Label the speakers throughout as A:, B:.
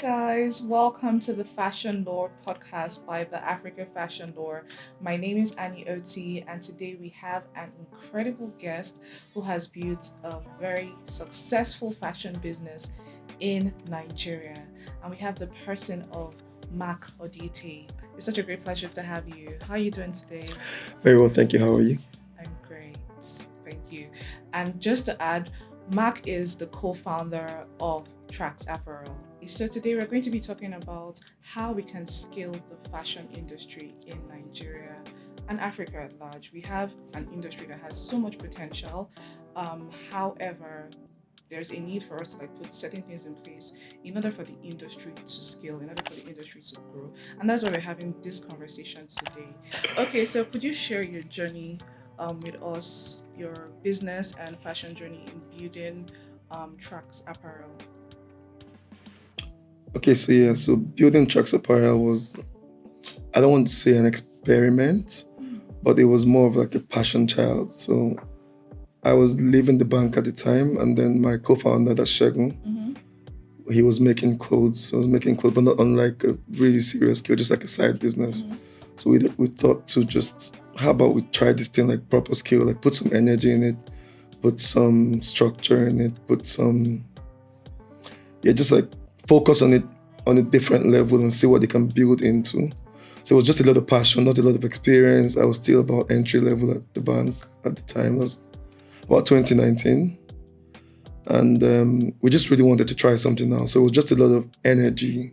A: guys, welcome to the Fashion Lore podcast by the Africa Fashion Lore. My name is Annie Oti, and today we have an incredible guest who has built a very successful fashion business in Nigeria. And we have the person of Mark Odiete. It's such a great pleasure to have you. How are you doing today?
B: Very well, thank you. How are you?
A: I'm great. Thank you. And just to add, Mark is the co-founder of Trax Apparel. So today we're going to be talking about how we can scale the fashion industry in Nigeria and Africa at large. We have an industry that has so much potential. However, there's a need for us to put certain things in place in order for the industry to scale, in order for the industry to grow. And that's why we're having this conversation today. Okay, so could you share your journey with us, your business and fashion journey in building Trax Apparel?
B: Okay, so building Trax Apparel was, I don't want to say an experiment, but it was more of like a passion child. So I was leaving the bank at the time, and then my co-founder, that's Shegun, he was making clothes. I was making clothes, but not on like a really serious scale, just like a side business. So we thought to just, how about we try this thing like proper scale, like put some energy in it, put some structure in it, put some, just like focus on it on a different level and see what they can build into. So it was just a lot of passion, not a lot of experience. I was still about entry level at the bank at the time. It was about 2019. And we just really wanted to try something now. So it was just a lot of energy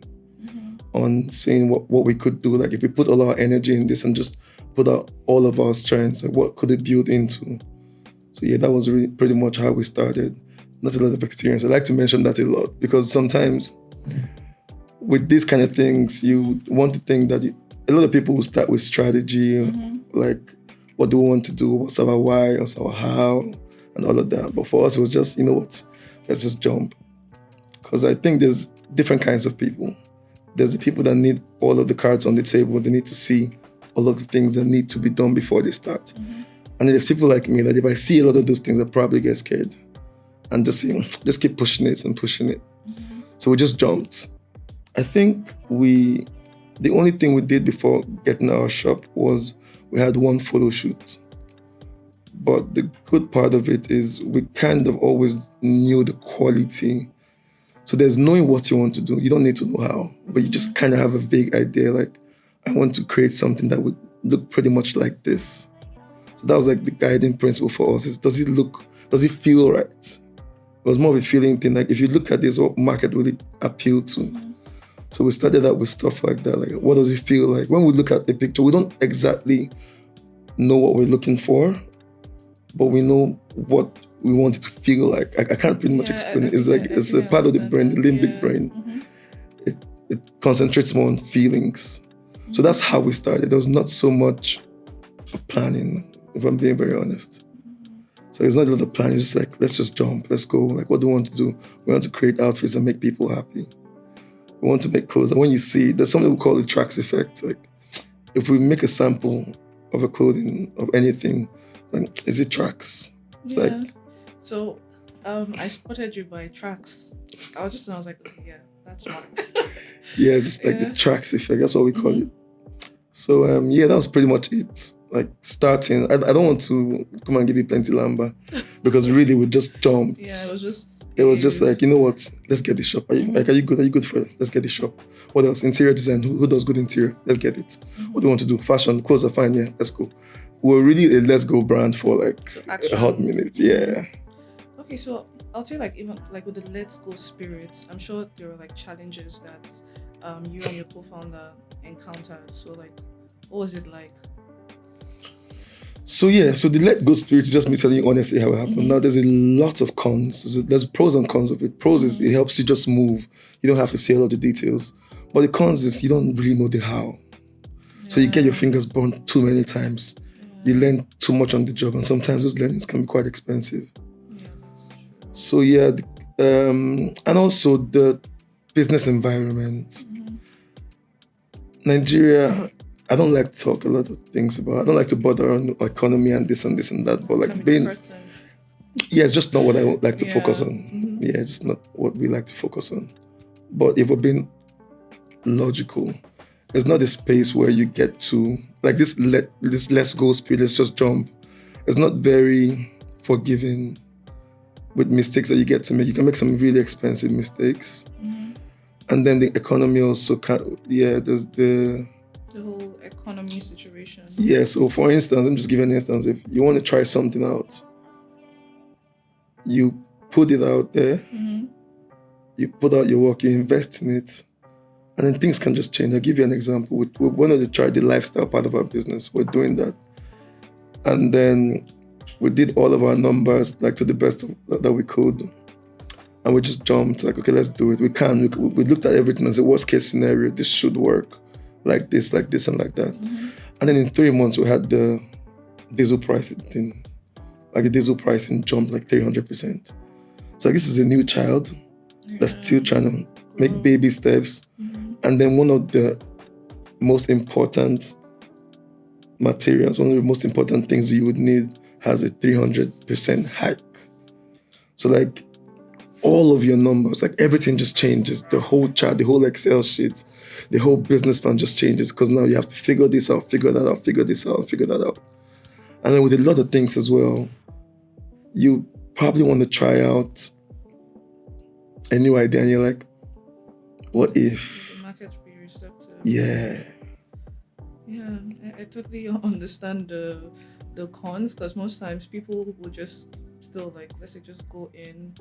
B: on seeing what we could do. Like if we put all our energy in this and just put out all of our strengths, like what could it build into? So that was really pretty much how we started. Not a lot of experience. I like to mention that a lot because sometimes with these kind of things, you want to think that a lot of people will start with strategy, like what do we want to do, what's our why, what's our how, and all of that. But for us, it was just, you know what, let's just jump. Because I think there's different kinds of people. There's the people that need all of the cards on the table. They need to see all of the things that need to be done before they start. And there's people like me that if I see a lot of those things, I probably get scared. And just keep pushing it and pushing it. So we just jumped. I think the only thing we did before getting our shop was we had one photo shoot. But the good part of it is we kind of always knew the quality. So there's knowing what you want to do. You don't need to know how, but you just kind of have a vague idea. Like, I want to create something that would look pretty much like this. So that was like the guiding principle for us is, does it feel right? It was more of a feeling thing. Like if you look at this, what market would it appeal to? So we started out with stuff like that. Like what does it feel like? When we look at the picture, we don't exactly know what we're looking for, but we know what we want it to feel like. I can't pretty much explain it. It's like it's a part of the brain, the limbic brain. It concentrates more on feelings. So that's how we started. There was not so much of planning, if I'm being very honest. So it's not a lot of planning. It's just like, let's just jump, let's go. Like, what do we want to do? We want to create outfits that make people happy. We want to make clothes. And when you see, there's something we call the Trax effect. Like, if we make a sample of a clothing, of anything, like, is it Trax?
A: So, I spotted you by Trax. I was like, okay, yeah, that's Mark.
B: It's just like the Trax effect. That's what we call it. So, that was pretty much it. Like starting, I don't want to come and give you plenty lamba because really we just jumped. It was just like, you know what, let's get the shop. Are you good? Are you good for it? Let's get the shop. What else? Interior design. Who does good interior? Let's get it. What do you want to do? Fashion, clothes are fine. Yeah, let's go. We're really a let's go brand for like a hot minute. Yeah.
A: Okay, so I'll say even with the let's go spirit, I'm sure there were challenges that you and your co-founder encountered. So what was it like?
B: So the let go spirit is just me telling you honestly how it happened. Now there's a lot of cons. There's pros and cons of it. Pros is it helps you just move. You don't have to say all of the details. But the cons is you don't really know the how. So you get your fingers burned too many times. You learn too much on the job, and sometimes those learnings can be quite expensive. So and also the business environment. Nigeria, I don't like to talk a lot of things about. I don't like to bother on economy and this and that. But it's just not what I like to focus on. It's just not what we like to focus on. But if we're being logical. It's not a space where you get to like this. This let's go speed. Let's just jump. It's not very forgiving with mistakes that you get to make. You can make some really expensive mistakes, and then the economy also can. Yeah, there's
A: The whole economy situation.
B: yeah. So for instance, I'm just giving an instance. If you want to try something out, you put it out there. You put out your work. You invest in it. And then things can just change. I'll give you an example. We wanted to try the lifestyle part of our business. We're doing that. And then we did all of our numbers like to the best that we could. And we just jumped like, okay, let's do it. We can. We looked at everything as a worst case scenario. This should work like this, and like that. And then in 3 months, we had the diesel pricing thing. Like the diesel pricing jumped like 300%. So like, this is a new child that's still trying to make baby steps. And then one of the most important materials, one of the most important things you would need has a 300% hike. So like all of your numbers, like everything just changes. The whole chart, the whole Excel sheet, the whole business plan just changes because now you have to figure this out, figure that out, figure this out, figure that out. And then with a lot of things as well, you probably want to try out a new idea and you're like, what if? Yeah.
A: Yeah, I totally understand the cons because most times people will just still like, let's say, just go in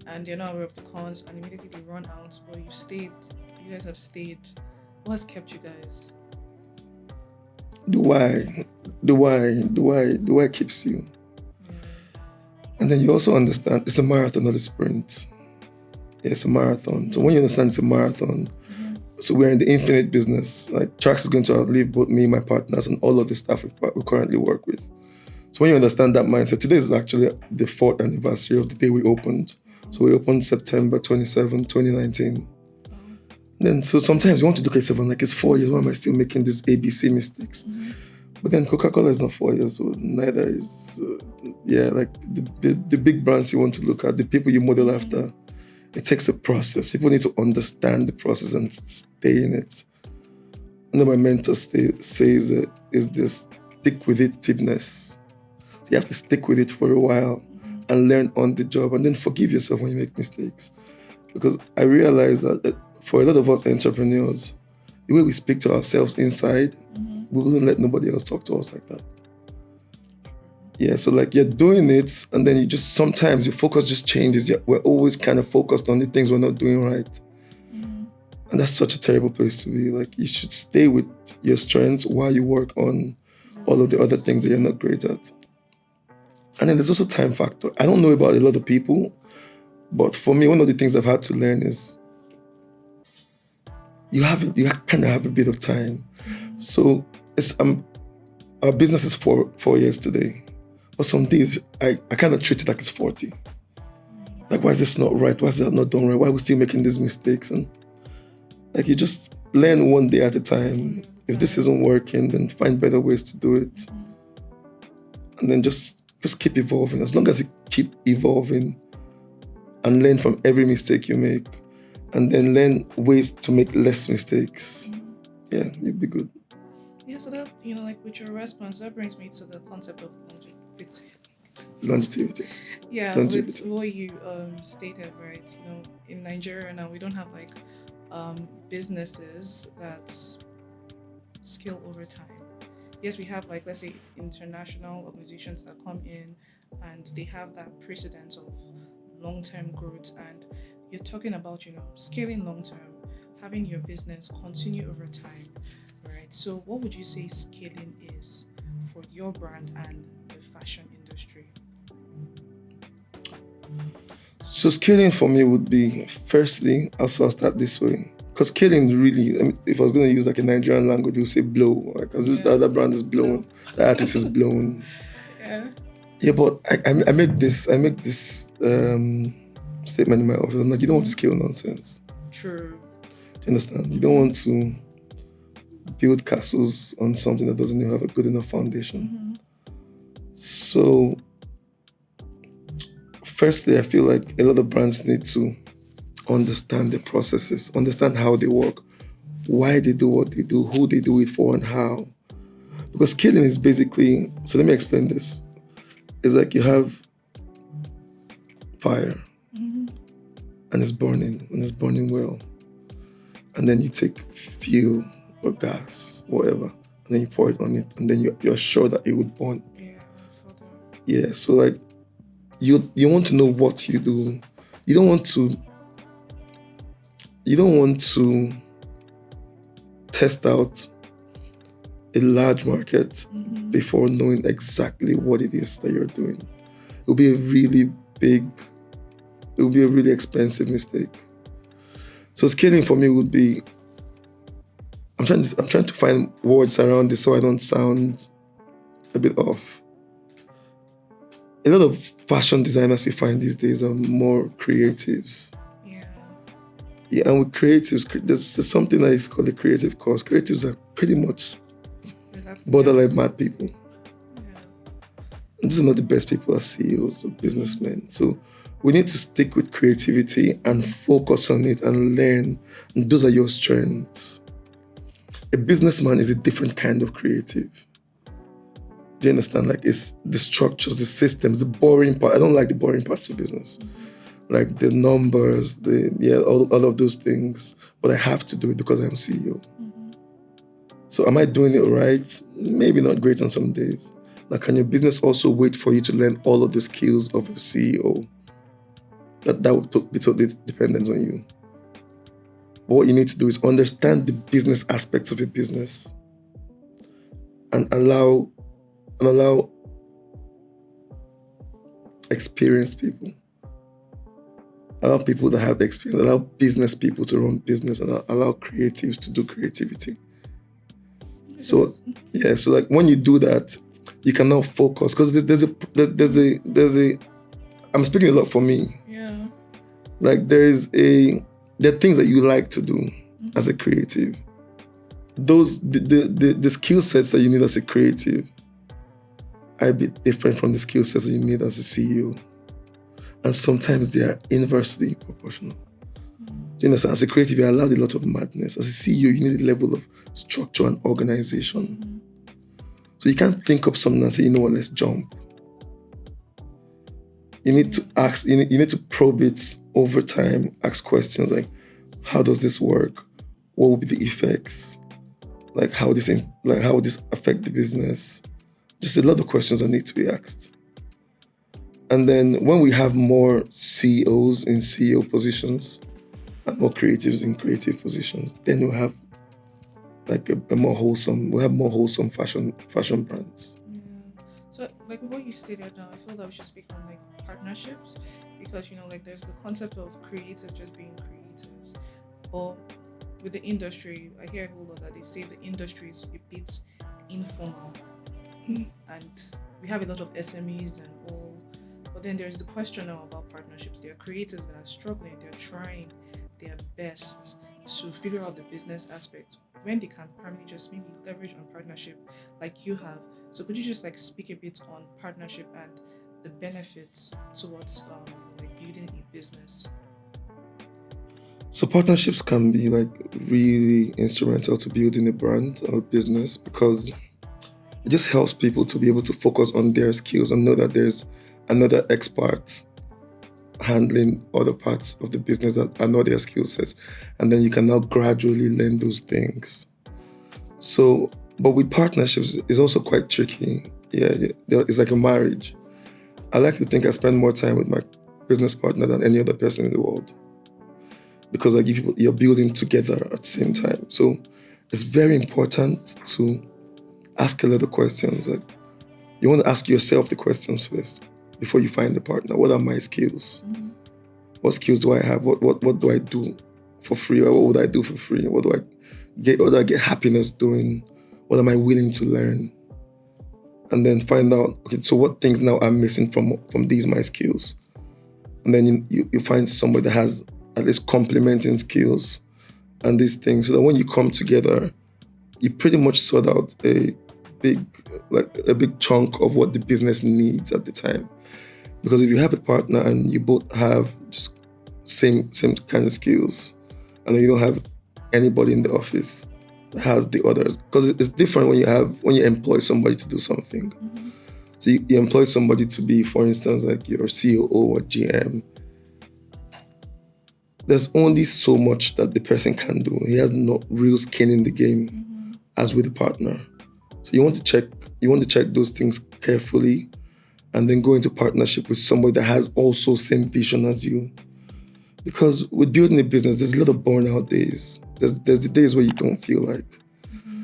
A: and they're not aware of the cons and immediately they run out. But you guys have stayed. What has kept you guys?
B: The why keeps you. Yeah. And then you also understand it's a marathon, not a sprint. Yeah, it's a marathon. So when you understand it's a marathon, so we're in the infinite business. Like Trax is going to outlive both me, my partners, and all of the staff we currently work with. So when you understand that mindset, today is actually the 4th anniversary of the day we opened. So we opened September 27, 2019. Then so sometimes you want to look at yourself and like, it's 4 years, why am I still making these ABC mistakes? But then Coca-Cola is not 4 years old, neither is, like the big brands you want to look at, the people you model after. It takes a process. People need to understand the process and stay in it. And then my mentor says is this stick-with-itiveness. So you have to stick with it for a while and learn on the job and then forgive yourself when you make mistakes. Because I realized that for a lot of us entrepreneurs, the way we speak to ourselves inside, we wouldn't let nobody else talk to us like that. Yeah, so like you're doing it and then you just, sometimes your focus just changes. We're always kind of focused on the things we're not doing right. And that's such a terrible place to be. Like you should stay with your strengths while you work on all of the other things that you're not great at. And then there's also time factor. I don't know about a lot of people, but for me, one of the things I've had to learn is you kind of have a bit of time. So our business is 4 years today. But some days, I kind of treat it like it's 40. Like, why is this not right? Why is that not done right? Why are we still making these mistakes? And like, you just learn one day at a time. If this isn't working, then find better ways to do it. And then just keep evolving. As long as you keep evolving and learn from every mistake you make, and then learn ways to make less mistakes, yeah, you'll be good.
A: Yeah, so that, like with your response, that brings me to the concept of
B: longevity.
A: Yeah, with what you stated, right? In Nigeria now, we don't have like businesses that scale over time. Yes, we have like, let's say, international organizations that come in and they have that precedence of long-term growth, and you're talking about, scaling long-term, having your business continue over time, right? So what would you say scaling is for your brand and the fashion industry?
B: So scaling for me would be, firstly, I'll start this way. Because scaling really, if I was going to use like a Nigerian language, you would say blow. Because the other brand is blown, the artist is blown. Yeah, but I make this statement in my office. I'm like, you don't want to scale nonsense.
A: True.
B: Do you understand? You don't want to build castles on something that doesn't even have a good enough foundation. So, firstly, I feel like a lot of brands need to understand the processes, understand how they work, why they do what they do, who they do it for, and how. Because scaling is basically, so let me explain this. It's like you have fire and it's burning well. And then you take fuel or gas, whatever, and then you pour it on it, and then you're sure that it would burn. Yeah, so like you want to know what you do. You don't want to test out a large market before knowing exactly what it is that you're doing. It will be a really expensive mistake. So scaling for me would be, I'm trying to find words around this so I don't sound a bit off. A lot of fashion designers you find these days are more creatives. Yeah, and with creatives, there's something that is called a creative course. Creatives are pretty much borderline mad people. And these are not the best people as CEOs or businessmen. So we need to stick with creativity and focus on it and learn. And those are your strengths. A businessman is a different kind of creative. Do you understand? Like, it's the structures, the systems, the boring part. I don't like the boring parts of business. Like the numbers, all of those things. But I have to do it because I'm CEO. So am I doing it right? Maybe not great on some days. Like, can your business also wait for you to learn all of the skills of a CEO? That would be totally dependent on you. But what you need to do is understand the business aspects of your business and allow experienced people. Allow people that have experience, allow business people to run business, and allow creatives to do creativity. So like when you do that, you can now focus, because there's a I'm speaking a lot for me.
A: Yeah.
B: Like there are things that you like to do as a creative. The skill sets that you need as a creative are a bit different from the skill sets that you need as a CEO. And sometimes they are inversely proportional. Do you understand? As a creative, you're allowed a lot of madness. As a CEO, you need a level of structure and organization. So you can't think up something and say, you know what, let's jump. You need to ask, you need to probe it over time, ask questions like, how does this work? What will be the effects? Like how would this affect the business? Just a lot of questions that need to be asked. And then when we have more CEOs in CEO positions and more creatives in creative positions, then we'll have like more wholesome fashion brands.
A: Yeah. So like what you stated now, I feel that we should speak on like partnerships, because like there's the concept of creatives just being creatives. But with the industry, I hear a whole lot that they say the industry is a bit informal. And we have a lot of SMEs and all. But then there's the question now about partnerships. There are creatives that are struggling, they're trying their best to figure out the business aspects when they can primarily just maybe leverage on partnership like you have. So could you just like speak a bit on partnership and the benefits towards like building a business?
B: So partnerships can be like really instrumental to building a brand or business, because it just helps people to be able to focus on their skills and know that there's another expert handling other parts of the business that are not their skill sets. And then you can now gradually learn those things. So, but with partnerships, it's also quite tricky. Yeah, it's like a marriage. I like to think I spend more time with my business partner than any other person in the world, because like you're building together at the same time. So it's very important to ask a lot of questions. Like you want to ask yourself the questions first before you find the partner. What are my skills? What skills do I have? What do I do for free? Or what would I do for free? What do I get happiness doing? What am I willing to learn? And then find out, okay, so what things now I'm missing from these my skills? And then you find somebody that has at least complementing skills and these things, so that when you come together, you pretty much sort out a big chunk of what the business needs at the time. Because if you have a partner and you both have just same kind of skills, and then you don't have anybody in the office that has the others. Because it's different when you employ somebody to do something.
A: Mm-hmm.
B: So you employ somebody to be, for instance, like your COO or GM. There's only so much that the person can do. He has no real skin in the game,
A: Mm-hmm.
B: as with a partner. So you want to check those things carefully, and then go into partnership with somebody that has also same vision as you. Because with building a business, there's a lot of burnout days. There's the days where you don't feel like.
A: Mm-hmm.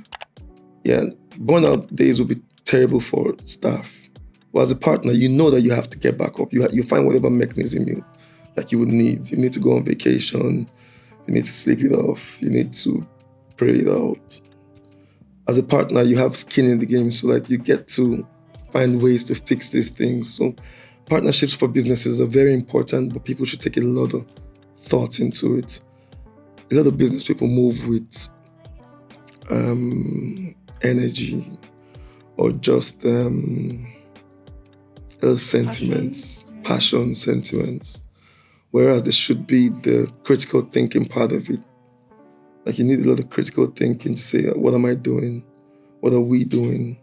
B: Yeah, burnout days will be terrible for staff. But as a partner, you know that you have to get back up. You find whatever mechanism you would need. You need to go on vacation. You need to sleep it off. You need to pray it out. As a partner, you have skin in the game, so like you get to find ways to fix these things. So partnerships for businesses are very important, but people should take a lot of thought into it. A lot of business people move with energy or just sentiments, passion, sentiments. Whereas there should be the critical thinking part of it. Like you need a lot of critical thinking to say, what am I doing? What are we doing?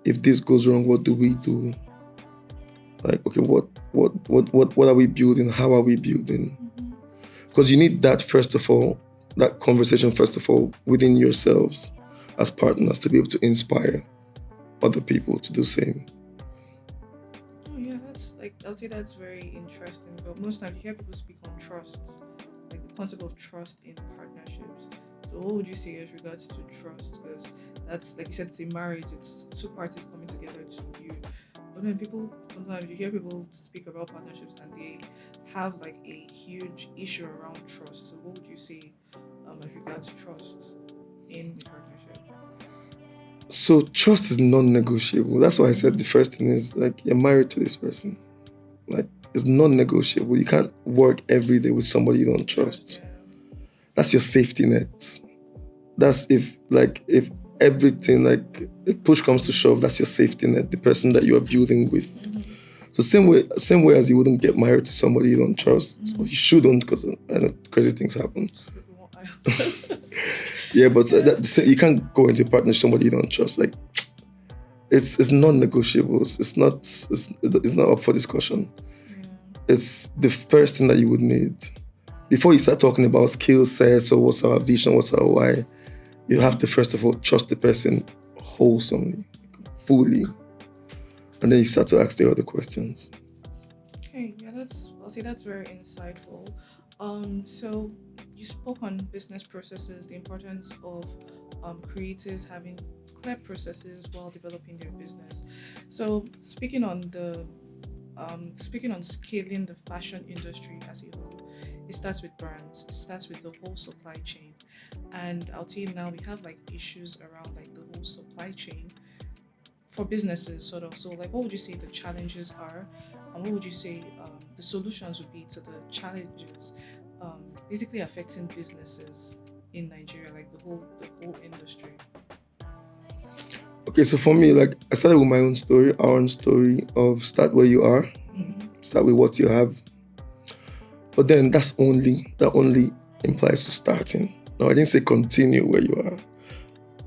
B: If this goes wrong, what do we do? Like, okay, what are we building? How are we building? Because you need that first of all, that conversation first of all within yourselves as partners to be able to inspire other people to do the same.
A: Oh yeah, that's like I'll say that's very interesting. But most times you hear people speak on trust, like the concept of trust in partnerships. So what would you say as regards to trust? Because that's like you said, it's a marriage. It's two parties coming together to build. But then sometimes you hear people speak about partnerships and they have like a huge issue around trust. So what would you say as regards trust in the partnership?
B: So trust is non-negotiable. That's why I said the first thing is like you're married to this person. Like it's non-negotiable. You can't work every day with somebody you don't trust.
A: Yeah.
B: That's your safety net. That's if everything, like if push comes to shove, that's your safety net, the person that you are building with.
A: Mm-hmm.
B: So same way as you wouldn't get married to somebody you don't trust, or you shouldn't, because I know crazy things happen. Yeah, but you can't go into a partnership with somebody you don't trust. Like it's non-negotiable. It's not up for discussion.
A: Yeah.
B: It's the first thing that you would need before you start talking about skill sets or what's our vision, what's our why. You have to first of all trust the person wholesomely, fully, and then you start to ask the other questions.
A: Okay, yeah, I'll say that's very insightful. So you spoke on business processes, the importance of creatives having clear processes while developing their business. So speaking on scaling the fashion industry as a whole, it starts with brands, it starts with the whole supply chain. And I'll tell you now we have like issues around like the whole supply chain for businesses sort of. So like what would you say the challenges are and what would you say the solutions would be to the challenges basically affecting businesses in Nigeria, like the whole industry?
B: Okay, so for me, like I started with my own story, our own story of start where you are, start with what you have. But then that only implies to starting. No, I didn't say continue where you are.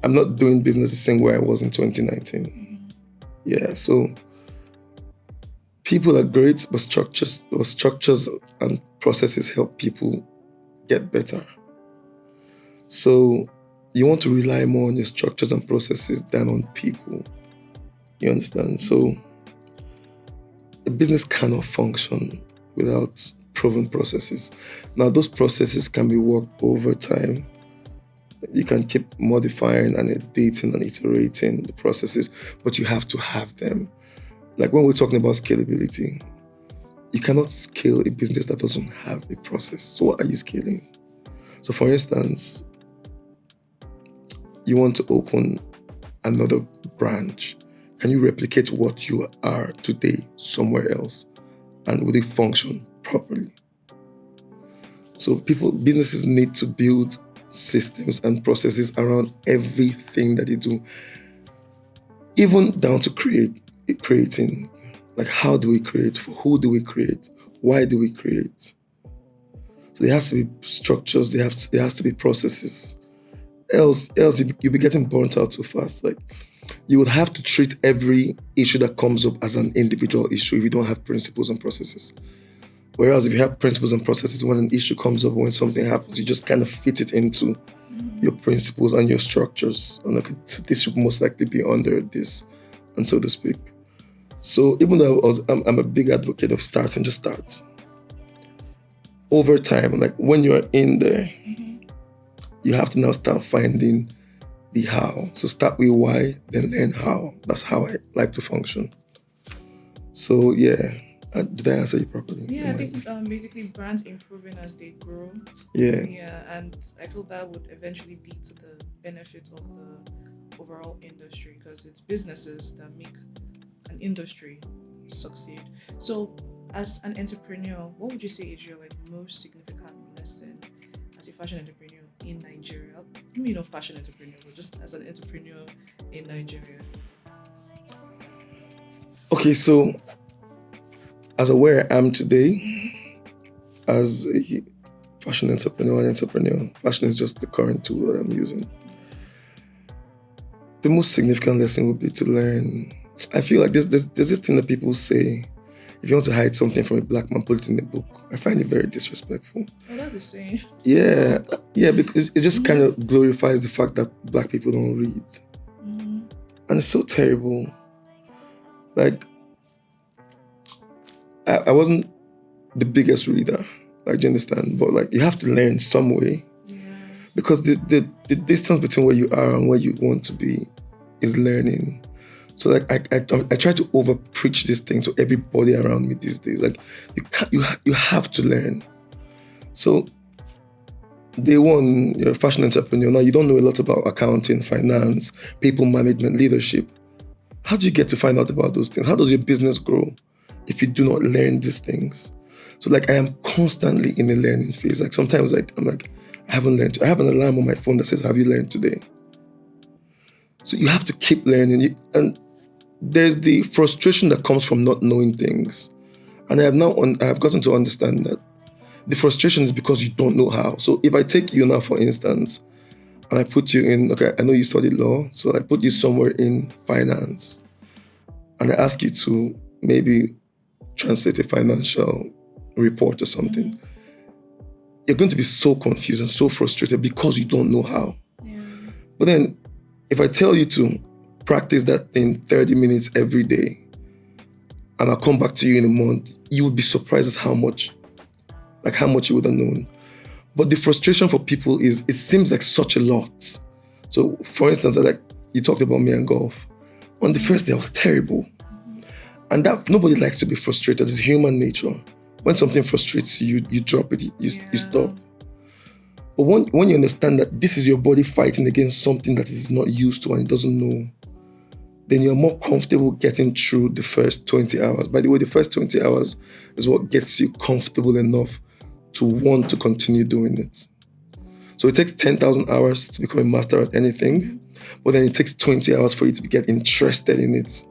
B: I'm not doing business the same way I was in 2019. Yeah, so people are great, but structures and processes help people get better. So you want to rely more on your structures and processes than on people. You understand? So a business cannot function without proven processes. Now, those processes can be worked over time. You can keep modifying and updating and iterating the processes, but you have to have them. Like when we're talking about scalability, you cannot scale a business that doesn't have a process. So what are you scaling? So for instance, you want to open another branch. Can you replicate what you are today somewhere else? And will it function properly? So businesses need to build systems and processes around everything that they do, even down to creating. Like, how do we create? For who do we create? Why do we create? So there has to be structures, there has to be processes. Else you'll be getting burnt out too fast. Like, you would have to treat every issue that comes up as an individual issue if you don't have principles and processes. Whereas if you have principles and processes, when an issue comes up, when something happens, you just kind of fit it into your principles and your structures. And like, this should most likely be under this, and so to speak. So even though I'm a big advocate of start and just start. Over time, like when you're in there, you have to now start finding the how. So start with why, then learn how. That's how I like to function. So yeah, did I answer you properly?
A: Yeah, I think basically brands improving as they grow.
B: Yeah.
A: Yeah, and I feel that would eventually be to the benefit of the overall industry, because it's businesses that make an industry succeed. So as an entrepreneur, what would you say is your most significant lesson as a fashion entrepreneur in Nigeria? Maybe not fashion entrepreneur, but just as an entrepreneur in Nigeria.
B: Okay, so as where I am today, as a fashion entrepreneur, fashion is just the current tool that I'm using. The most significant lesson would be to learn. I feel like there's this thing that people say, if you want to hide something from a black man, put it in a book. I find it very disrespectful.
A: Oh, that's the same.
B: Yeah, because it just kind of glorifies the fact that black people don't read. And it's so terrible. Like, I wasn't the biggest reader, like, do you understand? But like, you have to learn some way. Yeah. Because the distance between where you are and where you want to be is learning. So like, I try to over preach this thing to everybody around me these days. Like, you have to learn. So day one, you're a fashion entrepreneur. Now you don't know a lot about accounting, finance, people management, leadership. How do you get to find out about those things? How does your business grow if you do not learn these things? So like, I am constantly in a learning phase. Like sometimes I'm like, I haven't learned. I have an alarm on my phone that says, have you learned today? So you have to keep learning. And there's the frustration that comes from not knowing things. And I have gotten to understand that the frustration is because you don't know how. So if I take you now, for instance, and I put you in, okay, I know you studied law, so I put you somewhere in finance, and I ask you to maybe translate a financial report or something, you're going to be so confused and so frustrated because you don't know how. Yeah. But then if I tell you to practice that thing 30 minutes every day, and I'll come back to you in a month, you would be surprised at how much you would have known. But the frustration for people is, it seems like such a lot. So for instance, like you talked about me and golf. On the first day, I was terrible. And that nobody likes to be frustrated. It's human nature. When something frustrates you, you drop it, you stop. But when you understand that this is your body fighting against something that is not used to and it doesn't know, then you're more comfortable getting through the first 20 hours. By the way, the first 20 hours is what gets you comfortable enough to want to continue doing it. So it takes 10,000 hours to become a master at anything, but then it takes 20 hours for you to get interested in it.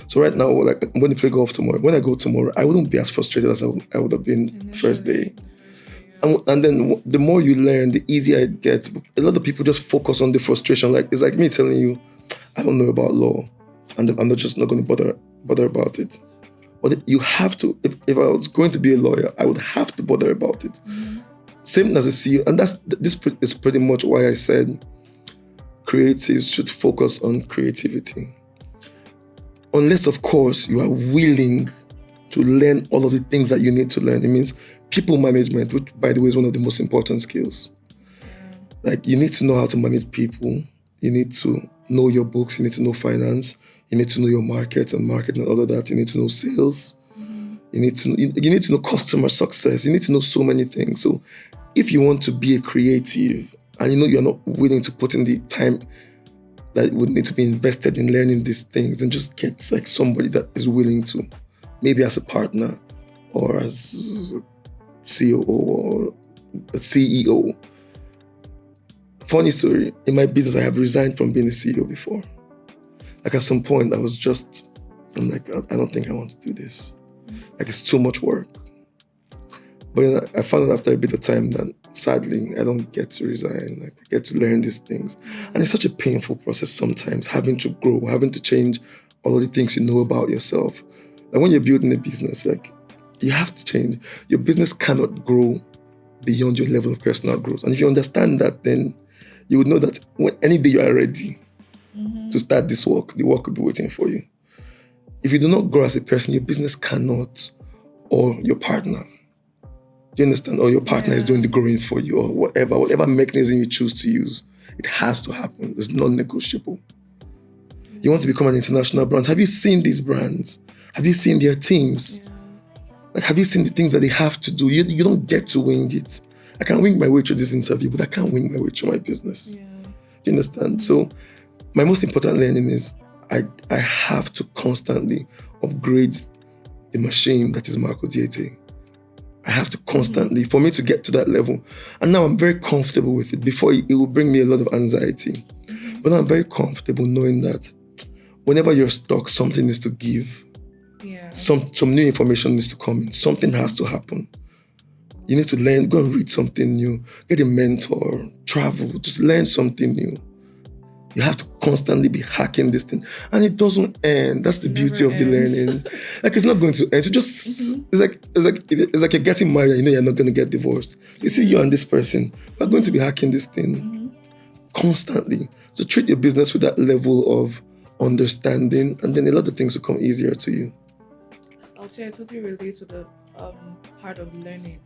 B: So right now, like, I'm going to play golf tomorrow. When I go tomorrow, I wouldn't be as frustrated as I would have been first day. And then the more you learn, the easier it gets. A lot of people just focus on the frustration. Like, it's like me telling you, I don't know about law, and I'm just not going to bother about it. But you have to. If I was going to be a lawyer, I would have to bother about it. Same as a CEO, and this is pretty much why I said creatives should focus on creativity. Unless, of course, you are willing to learn all of the things that you need to learn. It means people management, which, by the way, is one of the most important skills. Like, you need to know how to manage people. You need to know your books. You need to know finance. You need to know your market and marketing and all of that. You need to know sales. You need to know customer success. You need to know so many things. So if you want to be a creative and you know you're not willing to put in the time that would need to be invested in learning these things, then just get like somebody that is willing to, maybe as a partner or as a COO or a CEO. Funny story, in my business, I have resigned from being a CEO before. Like at some point, I'm like, I don't think I want to do this. Like, it's too much work. But I found out after a bit of time that sadly I don't get to resign. Like, I get to learn these things. And it's such a painful process sometimes, having to grow, having to change all of the things you know about yourself. Like when you're building a business, like you have to change. Your business cannot grow beyond your level of personal growth. And if you understand that, then you would know that when any day you are ready to start this work, the work will be waiting for you. If you do not grow as a person, your business cannot, or your partner. Do you understand? Or your partner is doing the growing for you, or whatever mechanism you choose to use. It has to happen. It's non-negotiable. You want to become an international brand. Have you seen these brands? Have you seen their teams?
A: Yeah.
B: Like, have you seen the things that they have to do? You don't get to wing it. I can wing my way through this interview, but I can't wing my way through my business.
A: Yeah.
B: Do you understand? So my most important learning is I have to constantly upgrade the machine that is Mark Odiete. I have to constantly, for me to get to that level. And now I'm very comfortable with it. Before, it will bring me a lot of anxiety. But now I'm very comfortable knowing that whenever you're stuck, something needs to give.
A: Yeah.
B: Some new information needs to come in. Something has to happen. You need to learn, go and read something new, get a mentor, travel, just learn something new. You have to constantly be hacking this thing. And it doesn't end. That's the beauty of the learning. Like, it's not going to end. So just, it's like you're getting married and you know you're not going to get divorced. You see, you and this person, we're going to be hacking this thing constantly. So treat your business with that level of understanding, and then a lot of things will come easier to you.
A: I'll say I totally relate to the part of learning.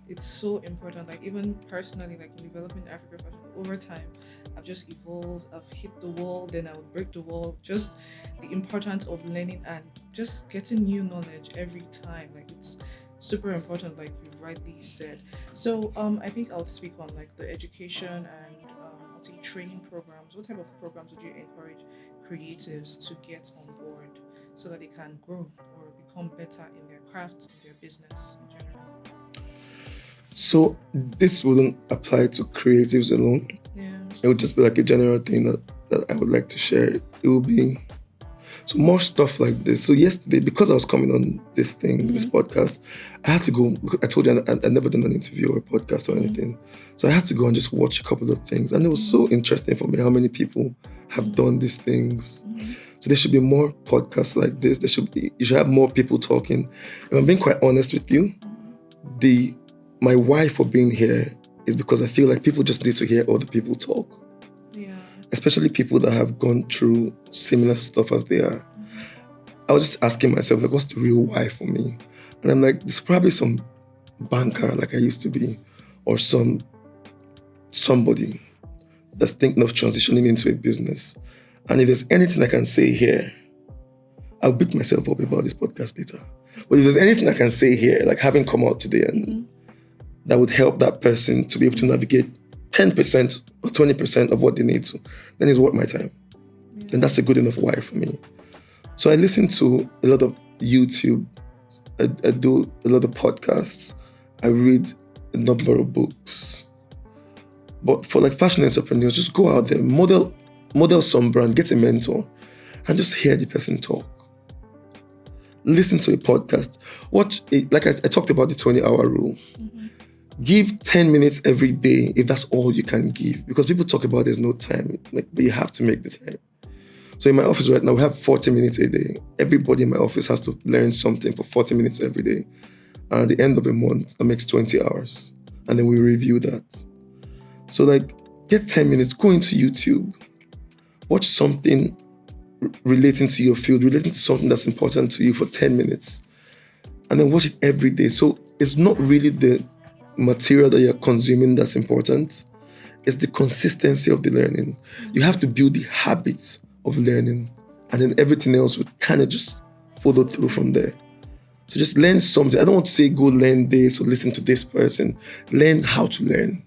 A: It's so important. Like, even personally, like in developing Africa fashion, over time, I've just evolved. I've hit the wall, then I would break the wall. Just the importance of learning and just getting new knowledge every time. Like, it's super important, like you rightly said. So I think I'll speak on like the education and I'll say training programs. What type of programs would you encourage creatives to get on board so that they can grow or become better in their crafts, in their business in general?
B: So this wouldn't apply to creatives alone.
A: Yeah.
B: It would just be like a general thing that I would like to share. It will be so more stuff like this. So yesterday, because I was coming on this thing, this podcast, I had to go. I told you I'd never done an interview or a podcast or anything. So I had to go and just watch a couple of things. And it was so interesting for me how many people have done these things. So there should be more podcasts like this. You should have more people talking. If I'm being quite honest with you, my why for being here is because I feel like people just need to hear other people talk.
A: Yeah.
B: Especially people that have gone through similar stuff as they are. I was just asking myself, like, what's the real why for me? And I'm like, there's probably some banker like I used to be, or somebody that's thinking of transitioning into a business. And if there's anything I can say here, I'll beat myself up about this podcast later. But if there's anything I can say here, like having come out today and that would help that person to be able to navigate 10% or 20% of what they need to, then it's worth my time. Yeah. And that's a good enough why for me. So I listen to a lot of YouTube. I do a lot of podcasts. I read a number of books. But for like fashion entrepreneurs, just go out there, model some brand, get a mentor, and just hear the person talk. Listen to a podcast. Like I talked about the 20-hour rule. Give 10 minutes every day if that's all you can give. Because people talk about there's no time, but you have to make the time. So in my office right now, we have 40 minutes a day. Everybody in my office has to learn something for 40 minutes every day. And at the end of a month, that makes 20 hours. And then we review that. So like, get 10 minutes, go into YouTube, watch something relating to your field, relating to something that's important to you for 10 minutes. And then watch it every day. So it's not really the material that you're consuming that's important. It's the consistency of the learning. You have to build the habits of learning, and then everything else would kind of just follow through from there. So just learn something. I don't want to say go learn this or listen to this person. Learn how to learn.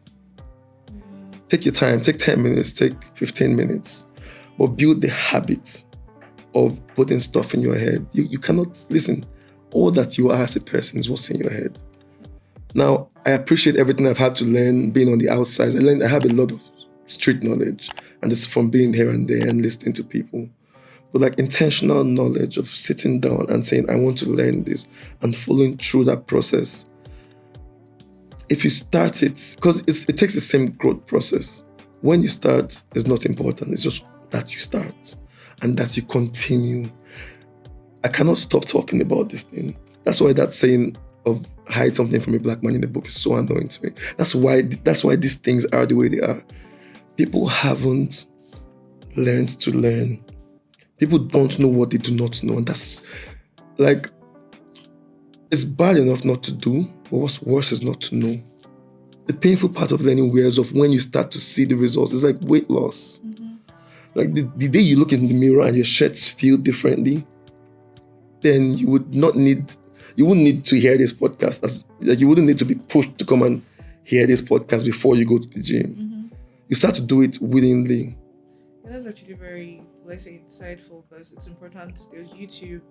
B: Take your time, take 10 minutes, take 15 minutes, but build the habit of putting stuff in your head. You cannot, listen, all that you are as a person is what's in your head. Now, I appreciate everything I've had to learn being on the outside. I have a lot of street knowledge, and just from being here and there and listening to people. But like intentional knowledge of sitting down and saying, I want to learn this, and following through that process. if you start it, because it takes the same growth process. When you start, it's not important. It's just that you start and that you continue. I cannot stop talking about this thing. That's why that saying of hide something from a black man in the book is so annoying to me. That's why these things are the way they are. People haven't learned to learn. People don't know what they do not know. And that's like, it's bad enough not to do, but what's worse is not to know. The painful part of learning wears off when you start to see the results. It's like weight loss. Mm-hmm. Like the day you look in the mirror and your shirts feel differently, then you wouldn't need to hear this podcast. You wouldn't need to be pushed to come and hear this podcast before you go to the gym. Mm-hmm. You start to do it willingly.
A: Yeah, that's actually very, let's say, insightful, because it's important. There's YouTube,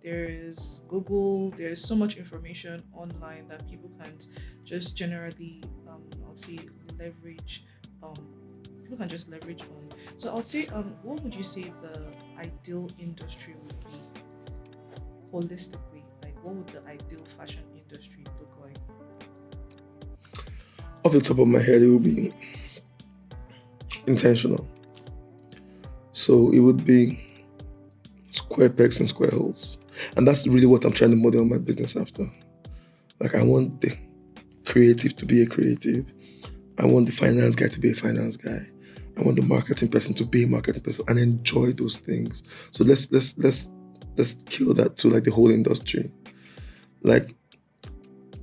A: there is Google, there's so much information online that people can't just generally, I'll say, leverage. People can just leverage on. So I would say, what would you say the ideal industry would be holistically? Like, what would the ideal fashion industry look like?
B: Off the top of my head, it would be intentional. So it would be square pegs and square holes. And that's really what I'm trying to model my business after. Like, I want the creative to be a creative. I want the finance guy to be a finance guy. I want the marketing person to be a marketing person and enjoy those things. So let's kill that to like the whole industry. Like,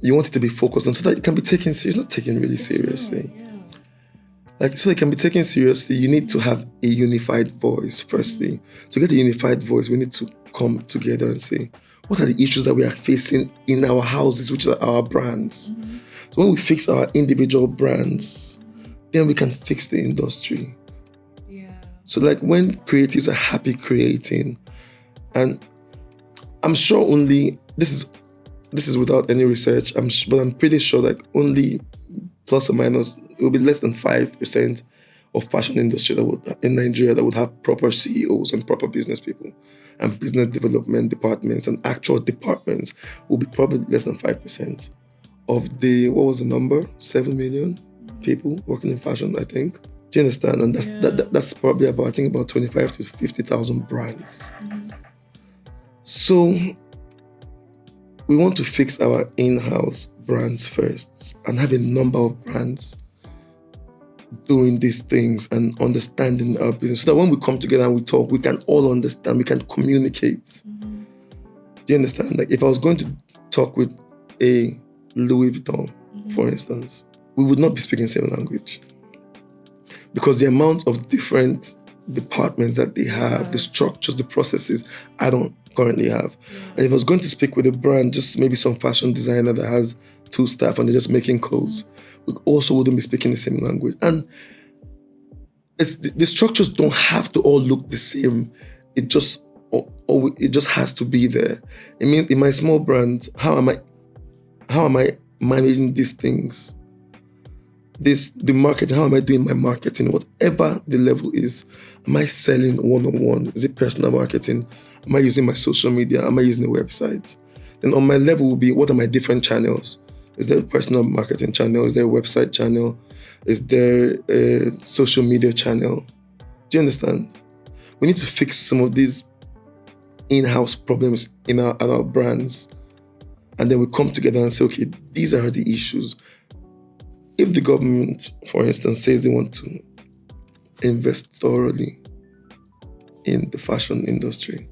B: you want it to be focused on so that it can be taken seriously, not taken really seriously. Yeah. Like, so it can be taken seriously, you need to have a unified voice, firstly. To get a unified voice, we need to come together and say, what are the issues that we are facing in our houses, which are our brands? Mm-hmm. So when we fix our individual brands, then we can fix the industry. Yeah. So like when creatives are happy creating, and I'm sure only, this is without any research, but I'm pretty sure like only plus or minus, it will be less than 5% of fashion industry in Nigeria that would have proper CEOs and proper business people, and business development departments and actual departments will be probably less than 5% of the, what was the number? 7 million people working in fashion, I think. Do you understand? And that's probably about 25 to 50,000 brands. Mm-hmm. So we want to fix our in-house brands first and have a number of brands doing these things and understanding our business so that when we come together and we talk, we can all understand, we can communicate. Mm-hmm. Do you understand? Like if I was going to talk with a Louis Vuitton, for instance, we would not be speaking the same language because the amount of different departments that they have, the structures, the processes, I don't currently have. And if I was going to speak with a brand, just maybe some fashion designer that has 2 staff and they're just making clothes, we also wouldn't be speaking the same language. And the structures don't have to all look the same. It just has to be there. It means in my small brand, how am I managing these things? The marketing, how am I doing my marketing? Whatever the level is, am I selling one-on-one? Is it personal marketing? Am I using my social media? Am I using a website? Then on my level will be, what are my different channels? Is there a personal marketing channel? Is there a website channel? Is there a social media channel? Do you understand? We need to fix some of these in-house problems in our brands. And then we come together and say, okay, these are the issues. If the government, for instance, says they want to invest thoroughly in the fashion industry,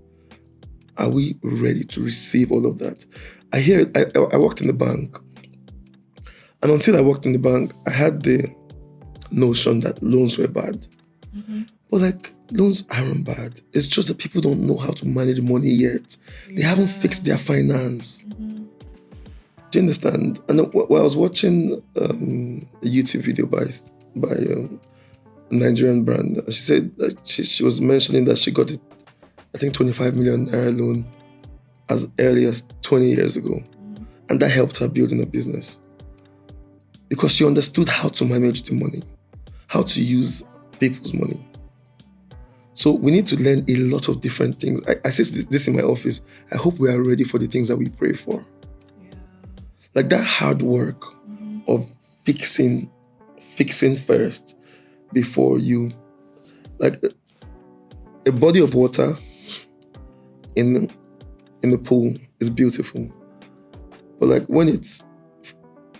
B: are we ready to receive all of that? I worked in the bank. And until I worked in the bank, I had the notion that loans were bad. Mm-hmm. But like, loans aren't bad. It's just that people don't know how to manage money yet. They haven't fixed their finance. Mm-hmm. Do you understand? And while I was watching a YouTube video by a Nigerian brand, she said that she was mentioning that she got it, I think 25 million naira loan as early as 20 years ago. Mm-hmm. And that helped her building a business. Because she understood how to manage the money, how to use people's money. So we need to learn a lot of different things. I say this in my office. I hope we are ready for the things that we pray for. Yeah. Like that hard work of fixing first before you, like a body of water in the pool is beautiful, but like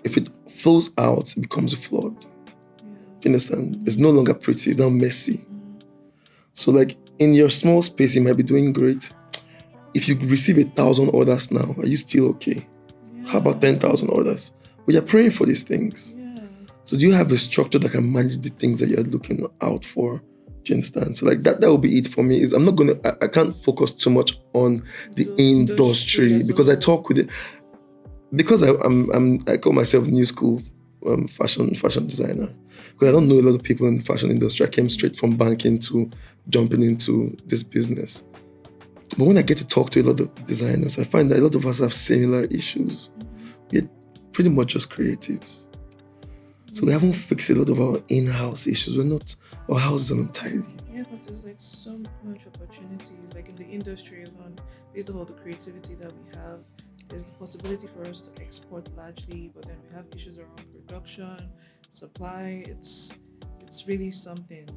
B: if it flows out, it becomes a flood. You understand? It's no longer pretty, it's now messy. So like in your small space, you might be doing great. If you receive 1,000 orders now, are you still okay? How about 10,000 orders? But you're praying for these things. So do you have a structure that can manage the things that you're looking out for? Do you understand? So like that will be it for me. Is I can't focus too much on the industry because I talk with it. Because I call myself new school fashion designer. Because I don't know a lot of people in the fashion industry. I came straight from banking to jumping into this business. But when I get to talk to a lot of designers, I find that a lot of us have similar issues. We're pretty much just creatives. So we haven't fixed a lot of our in-house issues. Our houses are untidy.
A: Yeah, because there's like so much opportunities, like in the industry alone, based on all the creativity that we have. There's the possibility for us to export largely, but then we have issues around production, supply. It's really something.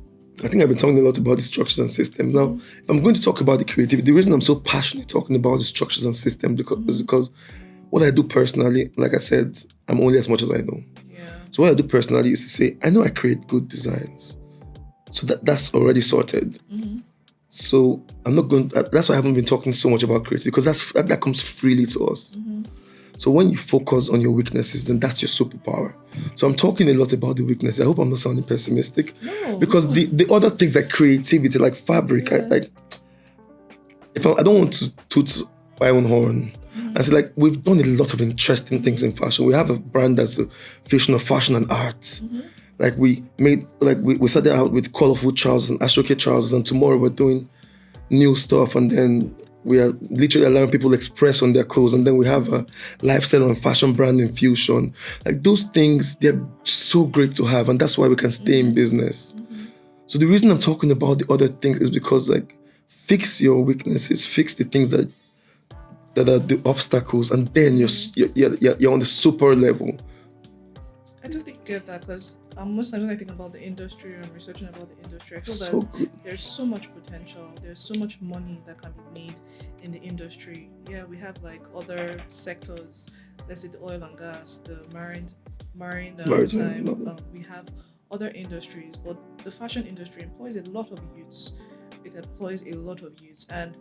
B: I think I've been talking a lot about the structures and systems. Now, if I'm going to talk about the creativity, the reason I'm so passionate talking about the structures and systems is because what I do personally, like I said, I'm only as much as I know.
A: Yeah.
B: So what I do personally is to say, I know I create good designs. So that's already sorted. So I'm not going to, that's why I haven't been talking so much about creativity, because that comes freely to us. So when you focus on your weaknesses, then that's your superpower. So I'm talking a lot about the weaknesses. I hope I'm not sounding pessimistic.
A: No.
B: Because the other things like creativity, like fabric, I don't want to toot my own horn. I say like we've done a lot of interesting things in fashion. We have a brand that's a fusion of fashion and art. Like we started out with colorful trousers and astroke trousers, and tomorrow we're doing new stuff, and then we are literally allowing people to express on their clothes, and then we have a lifestyle and fashion brand infusion. Like those things, they're so great to have, and that's why we can stay in business. So the reason I'm talking about the other things is because like fix your weaknesses, fix the things that are the obstacles, and then you're on the super level.
A: I just get that because most times when I think about the industry and researching about the industry, I feel
B: So
A: that
B: good.
A: there's so much potential. There's so much money that can be made in the industry. Yeah, we have like other sectors. Let's say the oil and gas, the marine time. We have other industries, but the fashion industry employs a lot of youths. It employs a lot of youths, and